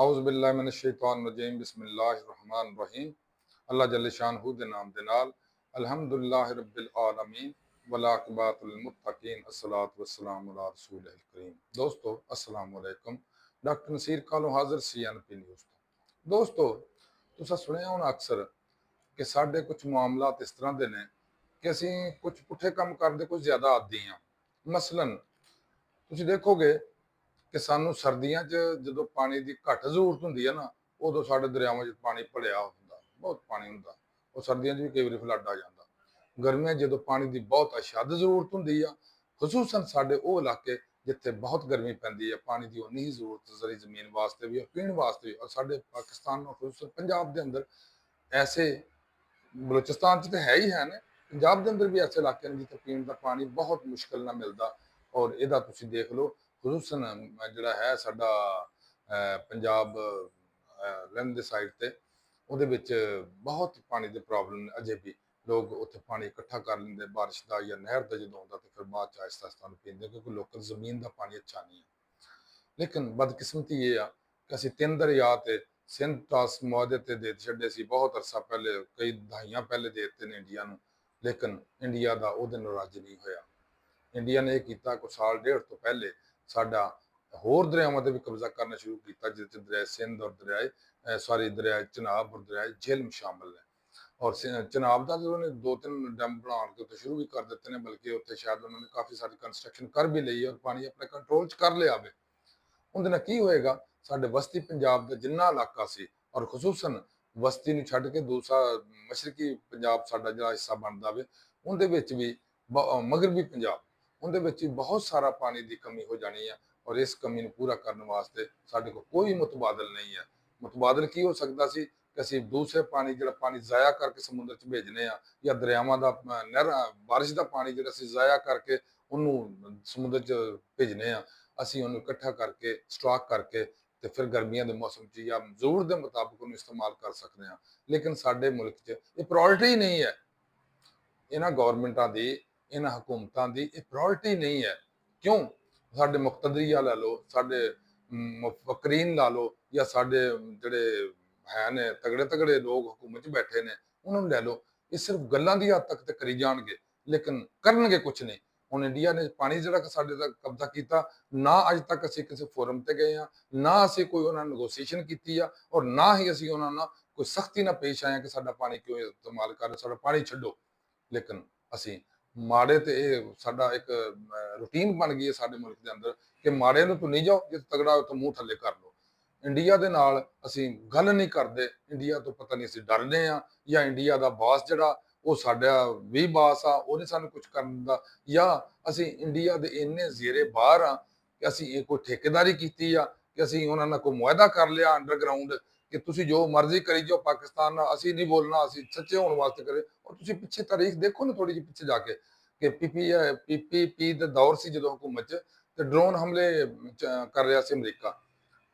औज़ुबिल्लाहि बिस्मिल्लाहिर्रहमानिर्रहीम। अल्लाह जल्ल शानहू दे नाम दे नाल अल्हम्दुलिल्लाहि रब्बिल आलमीन वल आक़िबतुल मुत्तक़ीन अस्सलातु वस्सलामु अला रसूलिल करीम। दोस्तों अस्सलाम वालेकुम। डॉक्टर नसीर कालो हाज़िर CNP न्यूज़ तो। दोस्तों तुसां सुनिया होना अक्सर कि साडे कुछ मामलात इस तरह दे ने कि असीं कुछ पुठे काम करदे कुछ ज़्यादा आदी हाँ। मसलन तुसीं देखोगे कि सानू सर्दियां च ਜਦੋਂ ਪਾਣੀ ਦੀ ਘੱਟ ਜ਼ਰੂਰਤ ਹੁੰਦੀ ਹੈ ਨਾ ਉਦੋਂ ਸਾਡੇ ਦਰਿਆਵਾਂ 'ਚ ਪਾਣੀ ਭਰਿਆ ਹੁੰਦਾ, ਬਹੁਤ ਪਾਣੀ ਹੁੰਦਾ। ਉਹ ਸਰਦੀਆਂ 'ਚ ਵੀ ਕਈ ਵਾਰੀ ਫਲੱਡ ਆ ਜਾਂਦਾ। ਗਰਮੀਆਂ 'ਚ ਜਦੋਂ ਪਾਣੀ ਦੀ ਬਹੁਤ ਅਸ਼ੱਦ ਜ਼ਰੂਰਤ ਹੁੰਦੀ ਆ, ਖੁਸੂਸਨ ਸਾਡੇ ਉਹ ਇਲਾਕੇ ਜਿੱਥੇ ਬਹੁਤ ਗਰਮੀ ਪੈਂਦੀ ਹੈ, ਪਾਣੀ ਦੀ ਉਨੀ ਹੀ ਜ਼ਰੂਰਤ ਜ਼ਰੀ ਜ਼ਮੀਨ ਵਾਸਤੇ ਵੀ ਔਰ ਪੀਣ ਵਾਸਤੇ ਵੀ। ਔਰ ਸਾਡੇ ਪਾਕਿਸਤਾਨ ਨੂੰ ਖੁਸੂਸਨ ਪੰਜਾਬ ਦੇ ਅੰਦਰ ਐਸੇ ਬਲੋਚਿਸਤਾਨ 'ਚ ਤਾਂ ਹੈ ਹੀ ਹੈ ਨੇ, ਪੰਜਾਬ ਦੇ ਅੰਦਰ ਵੀ ਐਸੇ ਇਲਾਕੇ ਨੇ ਜਿੱਥੇ ਪੀਣ ਦਾ ਪਾਣੀ ਬਹੁਤ ਮੁਸ਼ਕਿਲ ਨਾਲ ਮਿਲਦਾ। ਔਰ ਇਹਦਾ ਤੁਸੀਂ ਦੇਖ ਲਓ ਖੁਸੂਸਨ ਜਿਹੜਾ ਹੈ ਸਾਡਾ ਪੰਜਾਬ ਲਹਿੰਦ ਦੇ ਸਾਈਡ ਤੇ ਉਹਦੇ ਵਿੱਚ ਬਹੁਤ ਪਾਣੀ ਦੇ ਪ੍ਰੋਬਲਮ ਨੇ ਅਜੇ ਵੀ। ਲੋਕ ਉੱਥੇ ਪਾਣੀ ਇਕੱਠਾ ਕਰ ਲੈਂਦੇ ਬਾਰਿਸ਼ ਦਾ ਜਾਂ ਨਹਿਰ ਦਾ ਜਦੋਂ ਆਉਂਦਾ ਤੇ ਫਿਰ ਬਾਅਦ ਚ ਆਹਿਸਤਾ ਆਹਿਸਤਾ ਨੂੰ ਪੀਂਦੇ ਕਿਉਂਕਿ ਲੋਕਲ ਜ਼ਮੀਨ ਦਾ ਪਾਣੀ ਅੱਛਾ ਨਹੀਂ ਹੈ। ਲੇਕਿਨ ਬਦਕਿਸਮਤੀ ਇਹ ਆ ਕਿ ਅਸੀਂ ਤਿੰਨ ਦਰਿਆ ਤੇ ਸਿੰਧ ਟਾਸ ਮੁਆਹਦੇ ਤੇ ਦੇ ਛੱਡੇ ਸੀ ਬਹੁਤ ਅਰਸਾ ਪਹਿਲੇ, ਕਈ ਦਹਾਈਆਂ ਪਹਿਲੇ ਦੇ ਦਿੱਤੇ ਨੇ ਇੰਡੀਆ ਨੂੰ। ਲੇਕਿਨ ਇੰਡੀਆ ਦਾ ਉਹਦੇ ਨਾਲ ਰਾਜੀ ਨਹੀਂ ਹੋਇਆ। ਇੰਡੀਆ ਨੇ ਇਹ ਕੀਤਾ ਕੁਝ ਸਾਲ ਡੇਢ ਤੋਂ ਪਹਿਲੇ ਸਾਡਾ ਹੋਰ ਦਰਿਆਵਾਂ ਤੇ ਵੀ ਕਬਜ਼ਾ ਕਰਨਾ ਸ਼ੁਰੂ ਕੀਤਾ, ਜਿਹਦੇ ਚ ਦਰਿਆ ਸਿੰਧ ਔਰ ਦਰਿਆ ਚਨਾਬ ਔਰ ਦਰਿਆ ਜੇਹਲਮ ਸ਼ਾਮਲ ਨੇ। ਔਰ ਚਨਾਬ ਦਾ ਜਦੋਂ ਨੇ ਦੋ ਤਿੰਨ ਡੈਮ ਬਣਾਉਣ ਕੇ ਉੱਤੇ ਸ਼ੁਰੂ ਵੀ ਕਰ ਦਿੱਤੇ ਨੇ, ਬਲਕਿ ਉੱਥੇ ਸ਼ਾਇਦ ਉਹਨਾਂ ਨੇ ਕਾਫੀ ਸਾਰੀ ਕੰਸਟਰਕਸ਼ਨ ਕਰ ਵੀ ਲਈ ਔਰ ਪਾਣੀ ਆਪਣੇ ਕੰਟਰੋਲ 'ਚ ਕਰ ਲਿਆ ਵੇ। ਉਹਦੇ ਨਾਲ ਕੀ ਹੋਏਗਾ, ਸਾਡੇ ਵਸਤੀ ਪੰਜਾਬ ਦਾ ਜਿੰਨਾ ਇਲਾਕਾ ਸੀ ਔਰ ਖੁਸੂਸਨ ਵਸਤੀ ਨੂੰ ਛੱਡ ਕੇ ਦੂਸਰਾ ਮਸ਼ਰਕੀ ਪੰਜਾਬ ਸਾਡਾ ਜਿਹੜਾ ਹਿੱਸਾ ਬਣਦਾ ਵੇ, ਉਹਦੇ ਵਿੱਚ ਵੀ ਮਗਰਬੀ ਪੰਜਾਬ, ਉਹਦੇ ਵਿੱਚ ਵੀ ਬਹੁਤ ਸਾਰਾ ਪਾਣੀ ਦੀ ਕਮੀ ਹੋ ਜਾਣੀ ਹੈ। ਔਰ ਇਸ ਕਮੀ ਨੂੰ ਪੂਰਾ ਕਰਨ ਵਾਸਤੇ ਸਾਡੇ ਕੋਲ ਕੋਈ ਮੁਤਬਾਦਲ ਨਹੀਂ ਹੈ। ਮੁਤਬਾਦਲ ਕੀ ਹੋ ਸਕਦਾ ਸੀ ਕਿ ਅਸੀਂ ਦੂਸਰੇ ਪਾਣੀ ਜਿਹੜਾ ਪਾਣੀ ਜ਼ਾਇਆ ਕਰਕੇ ਸਮੁੰਦਰ 'ਚ ਭੇਜਨੇ ਆ, ਜਾਂ ਦਰਿਆਵਾਂ ਦਾ ਨਹਿਰਾਂ ਬਾਰਿਸ਼ ਦਾ ਪਾਣੀ ਜਿਹੜਾ ਅਸੀਂ ਜ਼ਾਇਆ ਕਰਕੇ ਉਹਨੂੰ ਸਮੁੰਦਰ 'ਚ ਭੇਜਨੇ ਆ, ਅਸੀਂ ਉਹਨੂੰ ਇਕੱਠਾ ਕਰਕੇ ਸਟਾਕ ਕਰਕੇ ਤੇ ਫਿਰ ਗਰਮੀਆਂ ਦੇ ਮੌਸਮ 'ਚ ਜਾਂ ਜ਼ਰੂਰਤ ਦੇ ਮੁਤਾਬਕ ਉਹਨੂੰ ਇਸਤੇਮਾਲ ਕਰ ਸਕਦੇ ਹਾਂ। ਲੇਕਿਨ ਸਾਡੇ ਮੁਲਕ 'ਚ ਇਹ ਪ੍ਰਾਇੋਰਟੀ ਨਹੀਂ ਹੈ। ਇਹਨਾਂ ਗੌਰਮੈਂਟਾਂ ਦੀ, ਇਹਨਾਂ ਹਕੂਮਤਾਂ ਦੀ ਇਹ ਪ੍ਰਾਇੋਰਟੀ ਨਹੀਂ ਹੈ। ਕਿਉਂ? ਸਾਡੇ ਮੁਕਤਦਰੀਆ ਲਾ ਲਓ, ਸਾਡੇ ਮੁਫੱਕਰੀਨ ਲਾ ਲਓ, ਜਾਂ ਸਾਡੇ ਜਿਹੜੇ ਹੈ ਨੇ ਤਗੜੇ ਤਗੜੇ ਲੋਕ ਹਕੂਮਤ 'ਚ ਬੈਠੇ ਨੇ ਉਹਨਾਂ ਨੂੰ ਲੈ ਲਓ, ਇਹ ਸਿਰਫ ਗੱਲਾਂ ਦੀ ਹੱਦ ਤੱਕ ਤੇ ਕਰੀ ਜਾਣਗੇ ਲੇਕਿਨ ਕਰਨਗੇ ਕੁਛ ਨਹੀਂ। ਹੁਣ ਇੰਡੀਆ ਨੇ ਪਾਣੀ ਜਿਹੜਾ ਸਾਡੇ ਤੱਕ ਕਬਜ਼ਾ ਕੀਤਾ, ਨਾ ਅੱਜ ਤੱਕ ਅਸੀਂ ਕਿਸੇ ਫੋਰਮ ਤੇ ਗਏ ਹਾਂ, ਨਾ ਅਸੀਂ ਕੋਈ ਉਹਨਾਂ ਨਾਲ ਨੈਗੋਸੀਏਸ਼ਨ ਕੀਤੀ ਆ, ਔਰ ਨਾ ਹੀ ਅਸੀਂ ਉਹਨਾਂ ਨਾਲ ਕੋਈ ਸਖਤੀ ਨਾਲ ਪੇਸ਼ ਆਏ ਕਿ ਸਾਡਾ ਪਾਣੀ ਕਿਉਂ ਇਸਤੇਮਾਲ ਕਰ ਰਹੇ, ਸਾਡਾ ਪਾਣੀ ਛੱਡੋ। ਲੇਕਿਨ ਅਸੀਂ ਮਾੜੇ ਤੇ ਇਹ ਸਾਡਾ ਇੱਕ ਰੂਟੀਨ ਬਣ ਗਈ ਹੈ ਸਾਡੇ ਮੁਲਕ ਦੇ ਅੰਦਰ ਕਿ ਮਾੜੇ ਨੂੰ ਤੂੰ ਨਹੀਂ ਜਾਓ, ਜੇ ਤਗੜਾ ਹੋ ਤਾਂ ਮੂੰਹ ਥੱਲੇ ਕਰ ਲਓ। ਇੰਡੀਆ ਦੇ ਨਾਲ ਅਸੀਂ ਗੱਲ ਨਹੀਂ ਕਰਦੇ, ਇੰਡੀਆ ਤੋਂ ਪਤਾ ਨਹੀਂ ਅਸੀਂ ਡਰਦੇ ਆ, ਜਾਂ ਇੰਡੀਆ ਦਾ ਬਾਸ ਜਿਹੜਾ ਉਹ ਸਾਡਾ ਵੀ ਬਾਸ ਆ, ਉਹ ਨਹੀਂ ਸਾਨੂੰ ਕੁਝ ਕਰਨ ਦਿੰਦਾ, ਜਾਂ ਅਸੀਂ ਇੰਡੀਆ ਦੇ ਇੰਨੇ ਜ਼ੇਰੇ ਬਾਹਰ ਆ ਕਿ ਅਸੀਂ ਇਹ ਕੋਈ ਠੇਕੇਦਾਰੀ ਕੀਤੀ ਆ ਕਿ ਅਸੀਂ ਉਹਨਾਂ ਨਾਲ ਕੋਈ ਮੁਆਹਦਾ ਕਰ ਲਿਆ ਅੰਡਰਗਰਾਉਂਡ ਕਿ ਤੁਸੀਂ ਜੋ ਮਰਜ਼ੀ ਕਰੀ ਜਾਓ ਪਾਕਿਸਤਾਨ ਨਾਲ, ਅਸੀਂ ਨਹੀਂ ਬੋਲਣਾ, ਅਸੀਂ ਸੱਚੇ ਹੋਣ ਵਾਸਤੇ ਕਰੇ। ਔਰ ਤੁਸੀਂ ਪਿੱਛੇ ਤਾਰੀਖ ਦੇਖੋ ਨਾ ਥੋੜੀ ਜਿਹੀ ਪਿੱਛੇ ਜਾ ਕੇ ਕਿ ਪੀਪੀਪੀ ਦਾ ਦੌਰ ਸੀ ਜਦੋਂ ਹਕੂਮਤ 'ਚ, ਤੇ ਡਰੋਨ ਹਮਲੇ ਕਰ ਰਿਹਾ ਸੀ ਅਮਰੀਕਾ।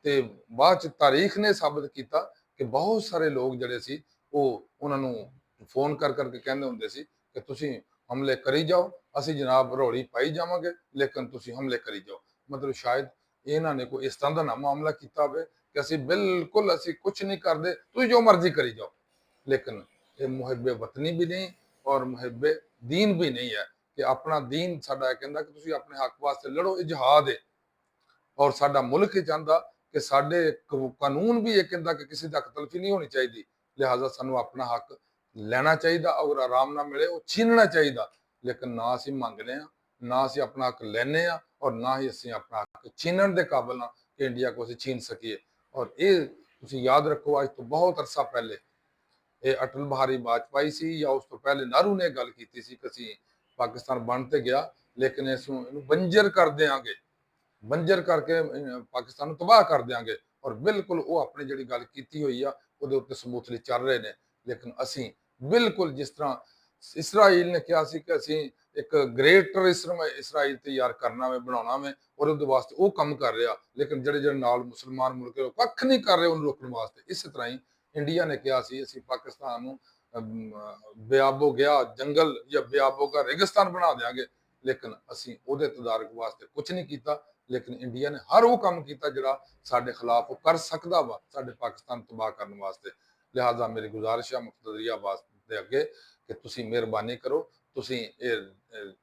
ਤੇ ਬਾਅਦ ਚ ਤਾਰੀਖ ਨੇ ਸਾਬਤ ਕੀਤਾ ਕਿ ਬਹੁਤ ਸਾਰੇ ਲੋਕ ਜਿਹੜੇ ਸੀ ਉਹ ਉਹਨਾਂ ਨੂੰ ਫੋਨ ਕਰ ਕਰਕੇ ਕਹਿੰਦੇ ਹੁੰਦੇ ਸੀ ਕਿ ਤੁਸੀਂ ਹਮਲੇ ਕਰੀ ਜਾਓ, ਅਸੀਂ ਜਨਾਬ ਰੋੜੀ ਪਾਈ ਜਾਵਾਂਗੇ ਲੇਕਿਨ ਤੁਸੀਂ ਹਮਲੇ ਕਰੀ ਜਾਓ। ਮਤਲਬ ਸ਼ਾਇਦ ਇਹਨਾਂ ਨੇ ਕੋਈ ਇਸ ਤਰ੍ਹਾਂ ਦਾ ਨਾ ਮਾਮਲਾ ਕੀਤਾ ਹੋਵੇ ਕਿ ਅਸੀਂ ਬਿਲਕੁਲ ਅਸੀਂ ਕੁਝ ਨਹੀਂ ਕਰਦੇ, ਤੁਸੀਂ ਜੋ ਮਰਜ਼ੀ ਕਰੀ ਜਾਓ। ਲੇਕਿਨ ਇਹ ਮੁਹਿੱਬੇ ਵਤਨੀ ਵੀ ਨਹੀਂ ਔਰ ਮੁਹਿੱਬੇ ਦੀਨ ਵੀ ਨਹੀਂ ਹੈ ਕਿ ਆਪਣਾ ਦੀਨ ਸਾਡਾ ਕਹਿੰਦਾ ਕਿ ਤੁਸੀਂ ਆਪਣੇ ਹੱਕ ਵਾਸਤੇ ਲੜੋ, ਇਹ ਜਿਹਾਦ ਹੈ। ਔਰ ਸਾਡਾ ਮੁਲਕ ਇਹ ਚਾਹੁੰਦਾ ਕਿ ਸਾਡੇ ਕਾਨੂੰਨ ਵੀ ਇਹ ਕਹਿੰਦਾ ਕਿ ਕਿਸੇ ਦੀ ਹੱਕ ਤਲਫੀ ਨਹੀਂ ਹੋਣੀ ਚਾਹੀਦੀ, ਲਿਹਾਜ਼ਾ ਸਾਨੂੰ ਆਪਣਾ ਹੱਕ ਲੈਣਾ ਚਾਹੀਦਾ, ਔਰ ਆਰਾਮ ਨਾਲ ਮਿਲੇ ਉਹ ਛੀਨਣਾ ਚਾਹੀਦਾ। ਲੇਕਿਨ ਨਾ ਅਸੀਂ ਮੰਗਦੇ ਆ, ਨਾ ਅਸੀਂ ਆਪਣਾ ਹੱਕ ਲੈਨੇ ਆ, ਔਰ ਨਾ ਹੀ ਅਸੀਂ ਆਪਣਾ ਹੱਕ ਛੀਨਣ ਦੇ ਕਾਬਲ ਆ ਕਿ ਇੰਡੀਆ ਕੋ ਅਸੀਂ ਛੀਨ ਸਕੀਏ। ਔਰ ਇਹ ਤੁਸੀਂ ਯਾਦ ਰੱਖੋ, ਅੱਜ ਤੋਂ ਬਹੁਤ ਅਰਸਾ ਪਹਿਲੇ ਇਹ ਅਟਲ ਬਿਹਾਰੀ ਵਾਜਪਾਈ ਸੀ ਜਾਂ ਉਸ ਤੋਂ ਪਹਿਲੇ ਨਹਿਰੂ ਨੇ ਗੱਲ ਕੀਤੀ ਸੀ ਕਿ ਅਸੀਂ ਪਾਕਿਸਤਾਨ ਬਣ ਤੇ ਗਿਆ ਲੇਕਿਨ ਇਹਨੂੰ ਬੰਜਰ ਕਰ ਦਿਆਂਗੇ, ਬੰਜਰ ਕਰਕੇ ਪਾਕਿਸਤਾਨ ਨੂੰ ਤਬਾਹ ਕਰ ਦਿਆਂਗੇ। ਔਰ ਬਿਲਕੁਲ ਉਹ ਆਪਣੀ ਜਿਹੜੀ ਗੱਲ ਕੀਤੀ ਹੋਈ ਆ ਉਹਦੇ ਉੱਤੇ ਸਮੂਥਲੀ ਚੱਲ ਰਹੇ ਨੇ। ਲੇਕਿਨ ਅਸੀਂ ਬਿਲਕੁਲ ਜਿਸ ਤਰ੍ਹਾਂ ਇਸਰਾਈਲ ਨੇ ਕਿਹਾ ਸੀ ਕਿ ਅਸੀਂ ਇੱਕ ਗ੍ਰੇਟਰ ਇਸਰਾਈਲ ਤਿਆਰ ਕਰਨਾ ਵੇ, ਬਣਾਉਣਾ ਵੇ, ਔਰ ਉਹਦੇ ਵਾਸਤੇ ਉਹ ਕੰਮ ਕਰ ਰਿਹਾ। ਲੇਕਿਨ ਜਿਹੜੇ ਜਿਹੜੇ ਨਾਲ ਮੁਸਲਮਾਨ ਮੁਲਕ ਉਹ ਕੱਖ ਨਹੀਂ ਕਰ ਰਹੇ ਉਹਨੂੰ ਰੋਕਣ ਵਾਸਤੇ। ਇਸੇ ਤਰ੍ਹਾਂ ਹੀ ਇੰਡੀਆ ਨੇ ਕਿਹਾ ਸੀ ਅਸੀਂ ਪਾਕਿਸਤਾਨ ਨੂੰ ਬਿਆਬੋ ਗਿਆ ਜੰਗਲ ਜਾਂ ਬਿਆਬੋ ਦਾ ਰੇਗਿਸਤਾਨ ਬਣਾ ਦਿਆਂਗੇ, ਲੇਕਿਨ ਅਸੀਂ ਉਹਦੇ ਤਦਾਰਕ ਵਾਸਤੇ ਕੁਝ ਨਹੀਂ ਕੀਤਾ। ਲੇਕਿਨ ਇੰਡੀਆ ਨੇ ਹਰ ਉਹ ਕੰਮ ਕੀਤਾ ਜਿਹੜਾ ਸਾਡੇ ਖਿਲਾਫ ਉਹ ਕਰ ਸਕਦਾ ਵਾ ਸਾਡੇ ਪਾਕਿਸਤਾਨ ਤਬਾਹ ਕਰਨ ਵਾਸਤੇ। ਲਿਹਾਜ਼ਾ ਮੇਰੀ ਗੁਜ਼ਾਰਿਸ਼ ਹੈ ਮੁਕਤਦਰ ਆਬਾਦ ਦੇ ਅੱਗੇ ਕਿ ਤੁਸੀਂ ਮਿਹਰਬਾਨੀ ਕਰੋ, ਤੁਸੀਂ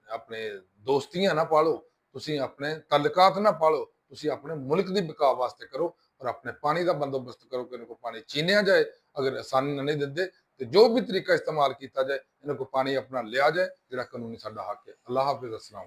ਆਪਣੇ ਦੋਸਤੀਆਂ ਨਾ ਪਾਲੋ, ਤੁਸੀਂ ਆਪਣੇ ਤਲਕਾਤ ਨਾ ਪਾਲੋ, ਤੁਸੀਂ ਆਪਣੇ ਮੁਲਕ ਦੀ ਬਕਾ ਵਾਸਤੇ ਕਰੋ ਔਰ ਆਪਣੇ ਪਾਣੀ ਦਾ ਬੰਦੋਬਸਤ ਕਰੋ ਕਿ ਇਹਨਾਂ को ਪਾਣੀ ਚੀਨਿਆ ਜਾਏ। ਅਗਰ ਆਸਾਨੀ ਨਾਲ ਨਹੀਂ ਦਿੰਦੇ ਤੇ ਜੋ ਵੀ ਤਰੀਕਾ ਇਸਤੇਮਾਲ ਕੀਤਾ ਜਾਏ ਇਹਨਾਂ को ਪਾਣੀ ਆਪਣਾ ਲਿਆ ਜਾਏ ਜਿਹੜਾ ਕਾਨੂੰਨੀ ਸਾਡਾ ਹੱਕ ਹੈ। ਅੱਲਾਹ ਹਾਫਿਜ਼। अस्सलाम।